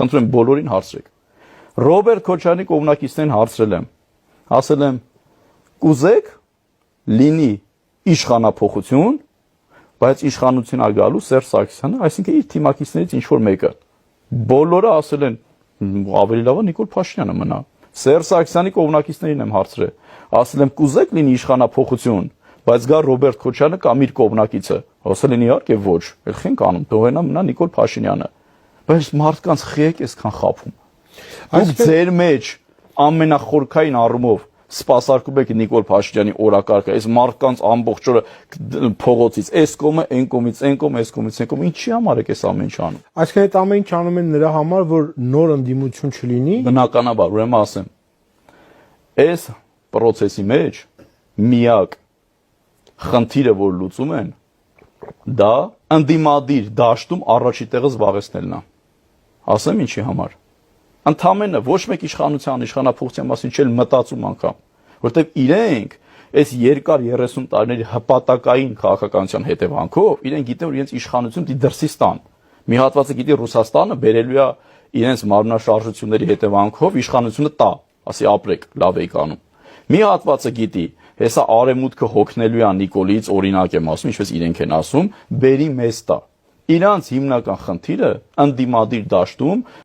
Խնդրում եմ բոլորին հարցրեք։ Ռոբերտ Քոչարյանի կողմնակիցներին հարցրել եմ, ասել եմ կուզեք լինի իշխանափոխություն, բայց իշխանություն ա գալու Սերժ Սարգսյանը, այսինքն իր թիմակիցներից ինչ որ մեկը։ Բոլորը ասել են ավելի լավ է Նիկոլ Փաշինյանը մնա։ Սերժ Սարգսյանի կողմնակիցներին եմ հարցրել, ասել եմ կուզեք լինի իշխանափոխություն, բայց գա Ռոբերտ Քոչարյանը կամ իր կողմնակիցը, ասել են իհարկե ոչ, ել խենք անում, թողենա մնա Նիկոլ Փաշինյանը։ Բայց մարդկանց խիեք այսքան խափում։ Դուք ձեր մեջ ամենախորքային առումով սպասարկում եք Նիկոլ Փաշինյանի օրակարգը, այս մարդկանց ամբողջ օրը փողոցից, այս կողմը, այն կողմից, այն կողմ, այս կողմից, այն կողմ, ինչի համար եք այս ամեն ինչ անում։ Այսինքն այդ ամեն ինչ անում են նրա համար, որ նոր ընդդիմություն չլինի։ Բնականաբար, ուրեմն ասեմ, այս process-ի մեջ միակ խնդիրը, որ լուծում են, դա ընդդիմադիր դաշտում առաջի տեղը զբաղեցնելն է։ Ասեմ ինչի համար։ Ընդամենը ոչ մեկ իշխանափոխության մասին չել մտածում անգամ, որտեղ իրենք այս երկար 30 տարիների հպատակային քաղաքականության հետևանքով իրենք գիտեն, որ իրենց իշխանություն դի դրսից տան։ Մի հատվածը գիտի Ռուսաստանը բերելու է իրենց մարմնաշարժությունների հետևանքով իշխանությունը տա, ասի ապրեք, լավ եք անում։ Մի հատվածը գիտի, հեսա արևմուտքը հոգնելու է Նիկոլից, օրինակ եմ ասում, ինչպես իրենք են ասում, բերի մեզ տա։ Իրանց հիմնական խնդիրը ընդդիմադիր դաշտում